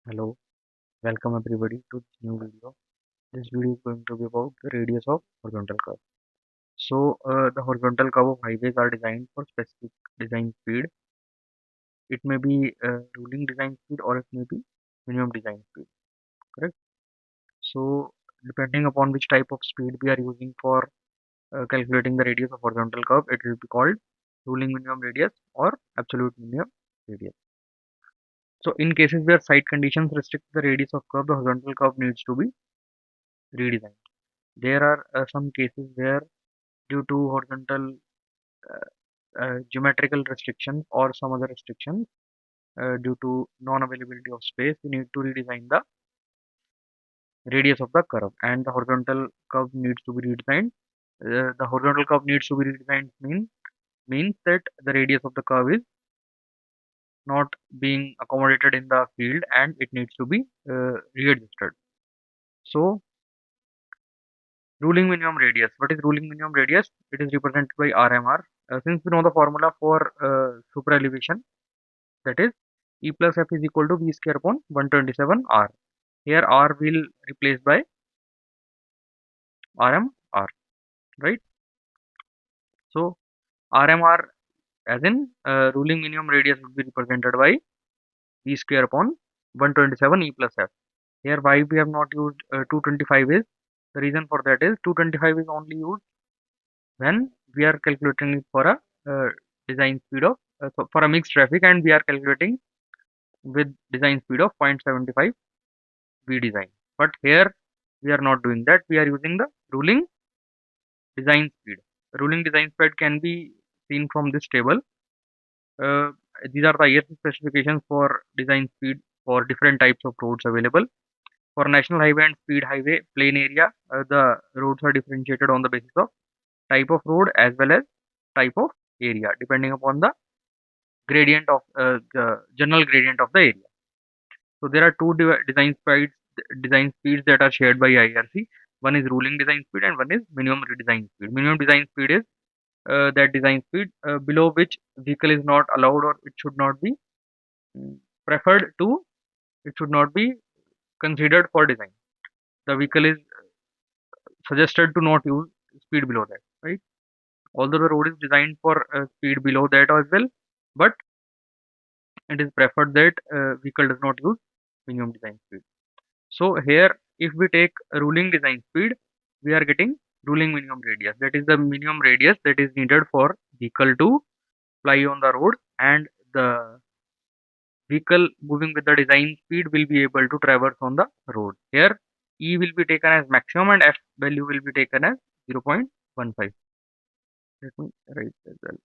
Hello, welcome everybody to this new video. This video is going to be about the radius of horizontal curve. The horizontal curve of highways are designed for specific design speed. It may be ruling design speed or it may be minimum design speed, correct? So, depending upon which type of speed we are using for calculating the radius of horizontal curve, it will be called ruling minimum radius or absolute minimum radius. So, in cases where site conditions restrict the radius of curve, the horizontal curve needs to be redesigned. There are some cases where due to horizontal geometrical restrictions or some other restrictions due to non-availability of space, we need to redesign the radius of the curve and the horizontal curve needs to be redesigned. The horizontal curve needs to be redesigned means that the radius of the curve is not being accommodated in the field and it needs to be readjusted. So ruling minimum radius. What is ruling minimum radius? It is represented by RMR. Since we know the formula for super elevation, that is E plus F is equal to V square upon 127 R. Here R will replace by RMR, right? So RMR as in ruling minimum radius would be represented by V square upon 127 E plus F. Here why we have not used 225 is the reason for that is 225 is only used when we are calculating it for a design speed of for a mixed traffic and we are calculating with design speed of 0.75 V design. But here we are not doing that. We are using the ruling design speed. Ruling design speed can be seen from this table. Uh, these are the ISO specifications for design speed for different types of roads available. For national highway and speed highway plain area, the roads are differentiated on the basis of type of road as well as type of area, depending upon the gradient of the general gradient of the area. So there are two design speeds that are shared by IRC. One is ruling design speed and one is minimum design speed. Minimum design speed is that design speed below which vehicle is not allowed or it should not be mm, preferred to, it should not be considered for design. The vehicle is suggested to not use speed below that, right? Although the road is designed for speed below that as well, but it is preferred that vehicle does not use minimum design speed. So here, if we take a ruling design speed, we are getting ruling minimum radius. That is the minimum radius that is needed for vehicle to fly on the road, and the vehicle moving with the design speed will be able to traverse on the road. Here, E will be taken as maximum and F value will be taken as 0.15. Let me write as well.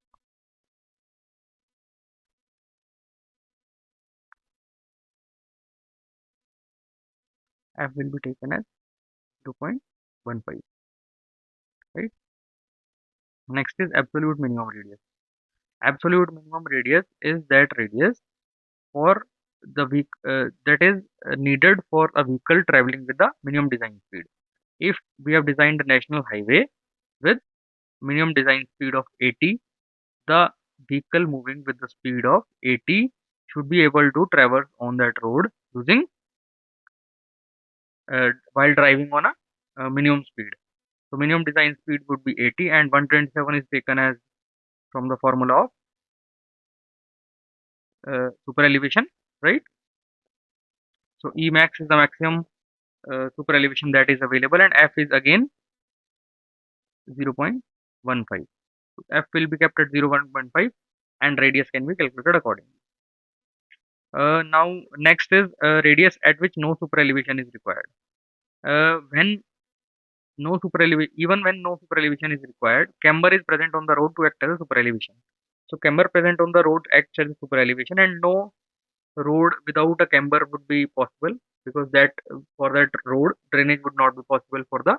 F will be taken as 0.15. Right. Next is absolute minimum radius. Absolute minimum radius is that radius for the week that is needed for a vehicle traveling with the minimum design speed. If we have designed a national highway with minimum design speed of 80, the vehicle moving with the speed of 80 should be able to traverse on that road using while driving on a minimum speed. So minimum design speed would be 80 and 127 is taken as from the formula of super elevation, right? So E max is the maximum super elevation that is available and F is again 0.15. So F will be kept at 0.15 and radius can be calculated accordingly. Now next is radius at which no super elevation is required. When no super elevation, even when no super elevation is required, camber is present on the road to act as a super elevation. So camber present on the road acts as a super elevation and no road without a camber would be possible because that for that road drainage would not be possible for the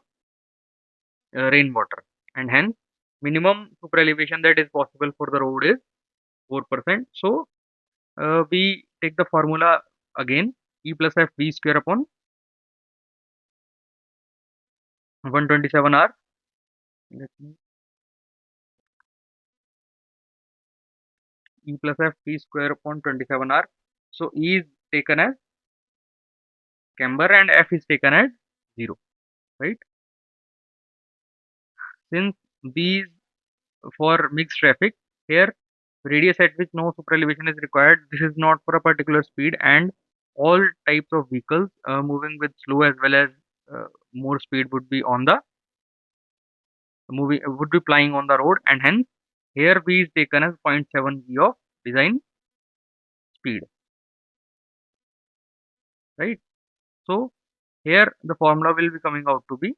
rainwater, and hence minimum super elevation that is possible for the road is 4%. So we take the formula again, E plus F V square upon 127 R. Let me E plus F V square upon 27 R. So E is taken as camber, and F is taken as 0, right? Since B is for mixed traffic, here radius at which no super elevation is required, this is not for a particular speed, and all types of vehicles moving with slow as well as more speed would be on the moving would be plying on the road, and hence here V is taken as 0.7 V of design speed, right? So here the formula will be coming out to be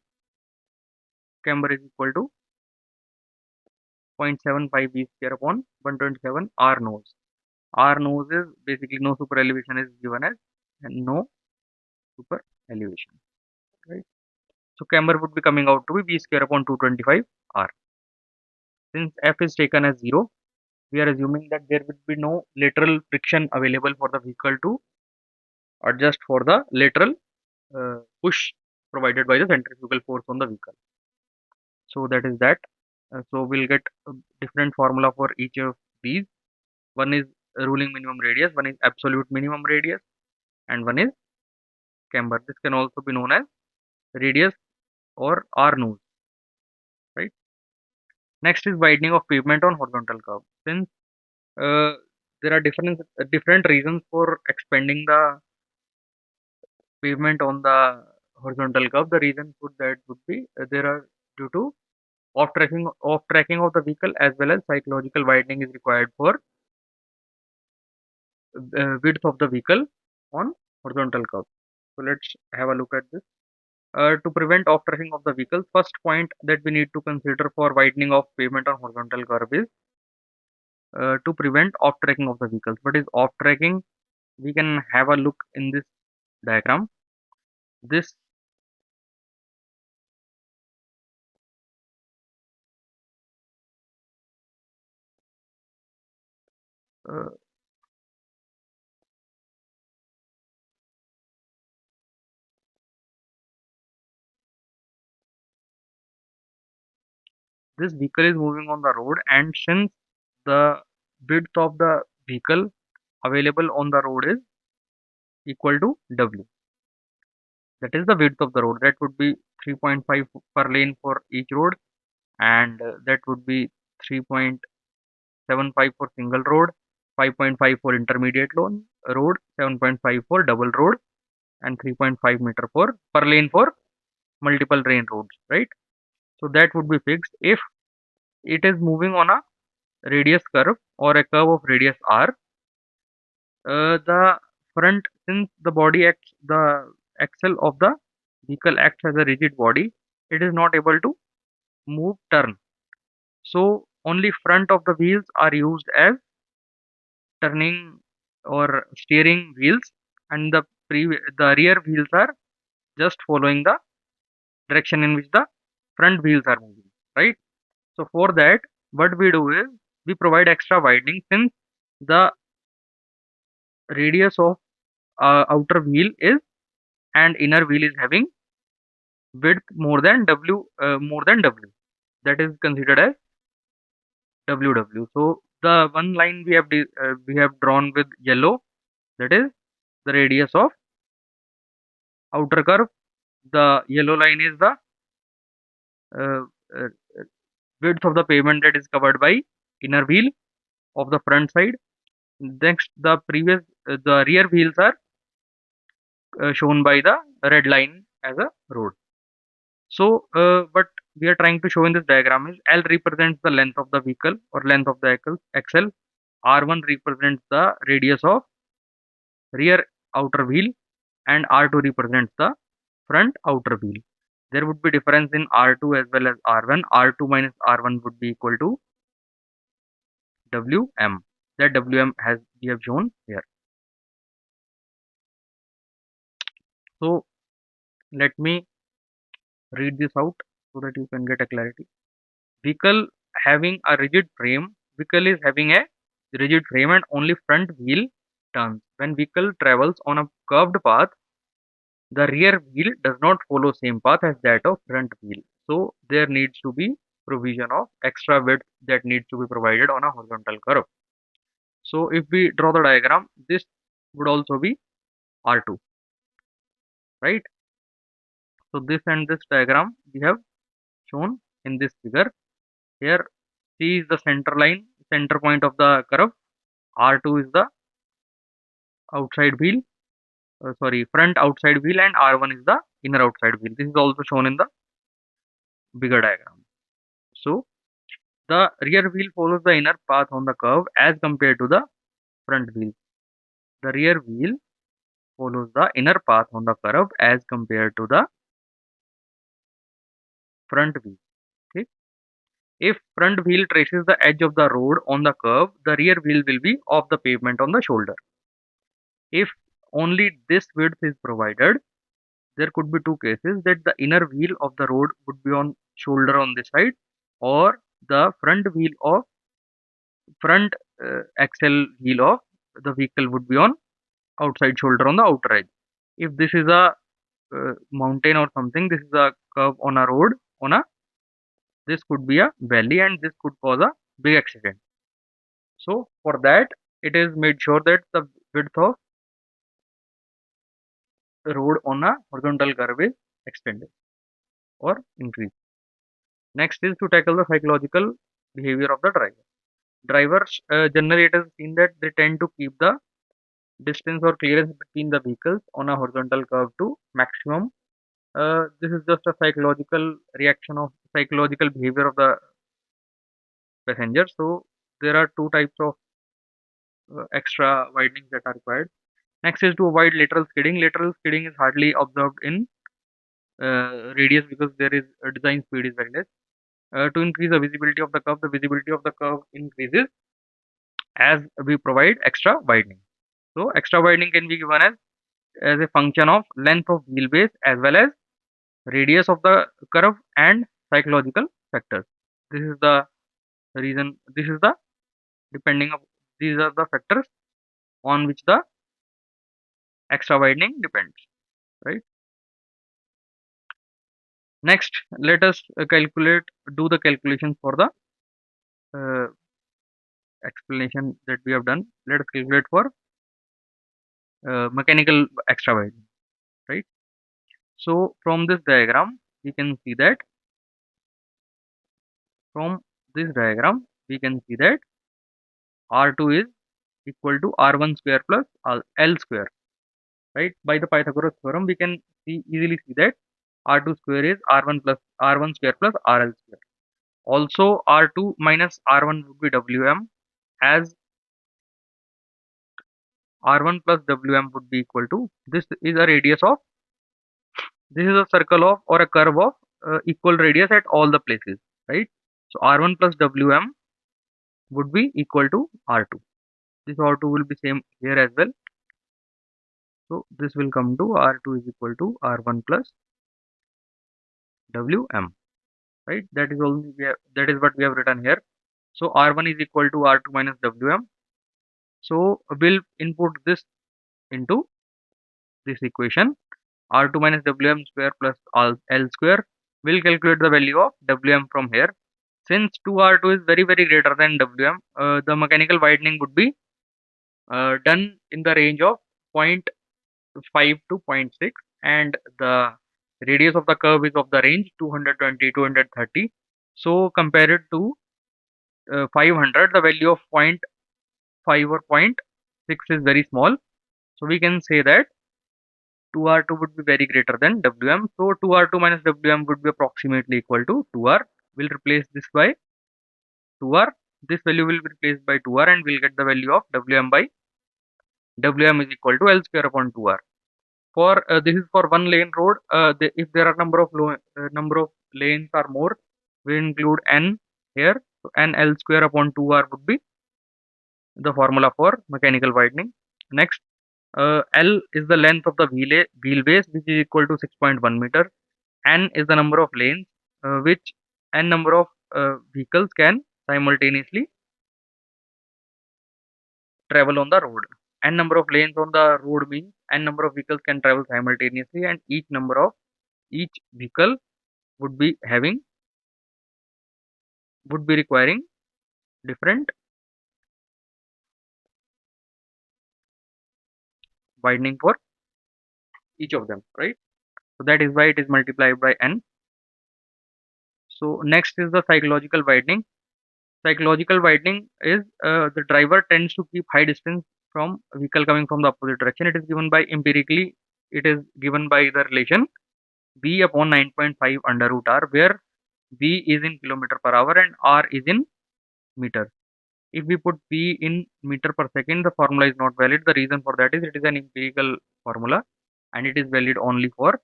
camber is equal to 0.75 V square upon 127 R nose. R nose is basically no super elevation is given as, and no super elevation, right? So camber would be coming out to be V square upon 225 R. Since F is taken as 0, we are assuming that there would be no lateral friction available for the vehicle to adjust for the lateral push provided by the centrifugal force on the vehicle. So that is that. So we'll get a different formula for each of these. One is ruling minimum radius, one is absolute minimum radius, and one is camber. This can also be known as radius or R nose, right? Next is widening of pavement on horizontal curve. Since uh, there are different reasons for expanding the pavement on the horizontal curve, the reason for that would be there are due to off tracking of the vehicle, as well as psychological widening is required for width of the vehicle on horizontal curve. So let's have a look at this. To prevent off tracking of the vehicle, first point that we need to consider for widening of pavement on horizontal curve is to prevent off tracking of the vehicles. What is off tracking? We can have a look in this diagram. This uh, this vehicle is moving on the road, and since the width of the vehicle available on the road is equal to W, that is the width of the road, that would be 3.5 per lane for each road, and that would be 3.75 for single road, 5.5 for intermediate road, 7.5 for double road, and 3.5 meter for per lane for multiple lane roads, right? So that would be fixed if it is moving on a radius curve or a curve of radius r. The front, since the body acts, the axle of the vehicle acts as a rigid body, it is not able to move turn. So only front of the wheels are used as turning or steering wheels, and the rear wheels are just following the direction in which the front wheels are moving, right? So for that, what we do is we provide extra widening, since the radius of outer wheel is and inner wheel is having width more than W. That is considered as WW. So the one line we have drawn with yellow, that is the radius of outer curve. The yellow line is the uh, uh, width of the pavement that is covered by inner wheel of the front side. Next, the rear wheels are shown by the red line as a road. So, what we are trying to show in this diagram is L represents the length of the vehicle or length of the axle. R1 represents the radius of rear outer wheel, and R2 represents the front outer wheel. There would be difference in R2 as well as R1. R2 minus R1 would be equal to WM. That WM has we have shown here. So let me read this out so that you can get a clarity. Vehicle having a rigid frame. Vehicle is having a rigid frame and only front wheel turns. When vehicle travels on a curved path, the rear wheel does not follow same path as that of front wheel. So there needs to be provision of extra width that needs to be provided on a horizontal curve. So if we draw the diagram, this would also be R2. right? So this and this diagram we have shown in this figure. Here C is the center line, center point of the curve. R2 is the outside wheel, front outside wheel, and R1 is the inner outside wheel. This is also shown in the bigger diagram. So the rear wheel follows the inner path on the curve as compared to the front wheel. The rear wheel follows the inner path on the curve as compared to the front wheel. Okay. If front wheel traces the edge of the road on the curve, the rear wheel will be off the pavement on the shoulder. If only this width is provided, there could be two cases, that the inner wheel of the road would be on shoulder on this side, or the front axle wheel of the vehicle would be on outside shoulder on the outer edge. If this is a mountain or something, this is a curve on a road, on a this could be a valley, and this could cause a big accident. So for that, it is made sure that the width of the road on a horizontal curve is extended or increased. Next is to tackle the psychological behavior of the driver. Drivers generally it is seen that they tend to keep the distance or clearance between the vehicles on a horizontal curve to maximum. This is just a psychological behavior of the passenger. So there are two types of extra widenings that are required. Next is to avoid lateral skidding. Lateral skidding is hardly observed in radius because there is design speed is very less. To increase the visibility of the curve, the visibility of the curve increases as we provide extra widening. So extra widening can be given as a function of length of wheelbase as well as radius of the curve and psychological factors. This is the reason. This is the depending of these are the factors on which the extra widening depends. Right. Next, let us do the calculations for the uh, explanation that we have done. Let us calculate for mechanical extra widening. Right. So from this diagram, we can see that from this diagram we can see that R2 is equal to R1 square plus L square. Right. By the Pythagoras theorem, we can easily see that R2 square is R1 square plus RL square. Also, R2 minus R1 would be Wm, as R1 plus Wm would be equal to, this is a radius of, this is a circle of or a curve of equal radius at all the places, right? So R1 plus Wm would be equal to R2. This R2 will be same here as well. So this will come to R2 is equal to R1 plus Wm, right? That is what we have written here. So R1 is equal to R2 minus Wm. So we'll input this into this equation. R2 minus Wm square plus L square. We'll calculate the value of Wm from here. Since 2R2 is very greater than Wm, the mechanical widening would be done in the range of 0.5 to zero point 0.6, and the radius of the curve is of the range 220 230. So compared to 500, the value of zero point 0.5 or zero point 0.6 is very small. So we can say that 2R2 would be very greater than Wm. So 2R2 minus Wm would be approximately equal to 2R. We'll replace this by 2R. This value will be replaced by 2R, and we'll get the value of Wm by Wm is equal to L square upon 2R. For this is for one lane road. If there are number of lanes are more, we include n here. So n L square upon 2R would be the formula for mechanical widening. Next, L is the length of the wheelbase, which is equal to 6.1 meter. N is the number of lanes which n number of vehicles can simultaneously travel on the road. N number of lanes on the road means n number of vehicles can travel simultaneously, and each vehicle would be requiring different widening for each of them, right? So that is why it is multiplied by n. So next is the psychological widening. Psychological widening is the driver tends to keep high distance from vehicle coming from the opposite direction. It is given by empirically. It is given by the relation b upon 9.5 under root r, where b is in kilometer per hour and r is in meter. If we put p in meter per second, the formula is not valid. The reason for that is it is an empirical formula and it is valid only for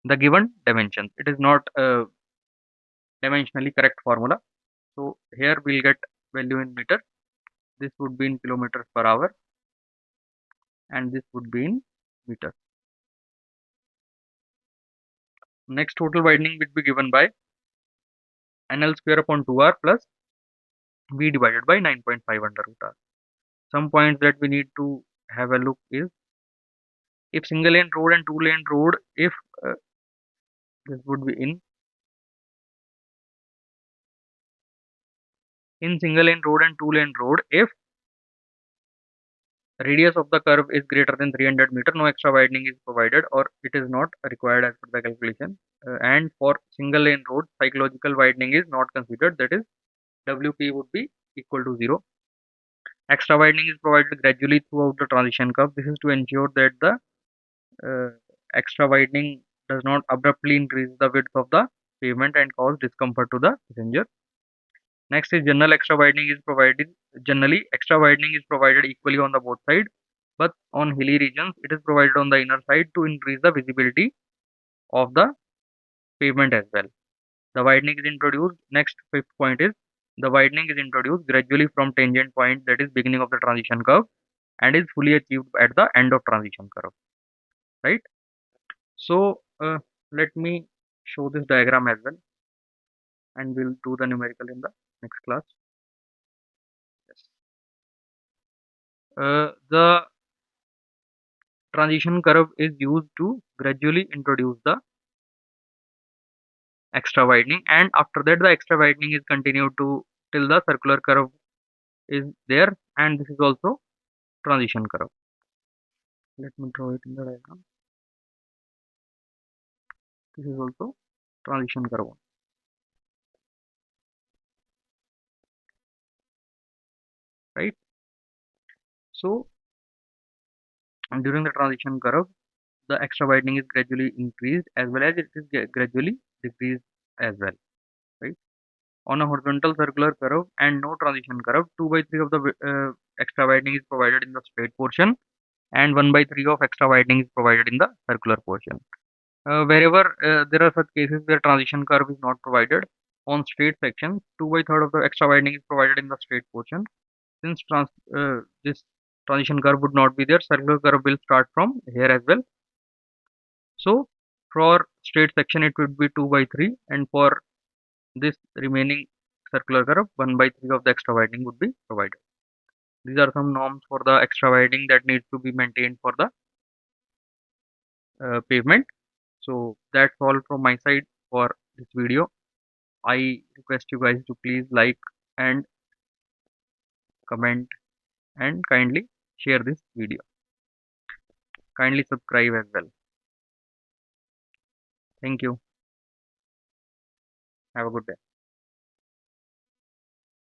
the given dimensions. It is not a dimensionally correct formula. So here we'll get value in meter. This would be in kilometers per hour and this would be in meter. Next total widening would be given by NL square upon 2R plus V divided by 9.5 under root R. Some points that we need to have a look is, if single lane road and two lane road, if this would be in single lane road and two lane road, if radius of the curve is greater than 300 meter, no extra widening is provided or it is not required as per the calculation. And for single lane road, psychological widening is not considered, that is WP would be equal to 0. Extra widening is provided gradually throughout the transition curve. This is to ensure that the uh, extra widening does not abruptly increase the width of the pavement and cause discomfort to the passenger. Next is general extra widening is provided. Generally, extra widening is provided equally on the both sides, but on hilly regions, it is provided on the inner side to increase the visibility of the pavement as well. The widening is introduced. Next, fifth point is the widening is introduced gradually from tangent point, that is beginning of the transition curve, and is fully achieved at the end of transition curve. Right. So let me show this diagram as well, and we'll do the numerical in the next class. Yes. The transition curve is used to gradually introduce the extra widening, and after that the extra widening is continued to till the circular curve is there, and this is also transition curve. Let me draw it in the diagram. This is also transition curve, right? So during the transition curve, the extra widening is gradually increased as well as it is gradually decreased as well, right? On a horizontal circular curve and no transition curve, 2 by 3 of the extra widening is provided in the straight portion and 1 by 3 of extra widening is provided in the circular portion. Wherever there are such cases where transition curve is not provided on straight section, 2 by 3 of the extra widening is provided in the straight portion. Since this transition curve would not be there, circular curve will start from here as well. So for straight section it would be 2 by 3, and for this remaining circular curve 1 by 3 of the extra widening would be provided. These are some norms for the extra widening that needs to be maintained for the pavement. So that's all from my side for this video. I request you guys to please like and comment and kindly share this video. Kindly subscribe as well. Thank you. Have a good day.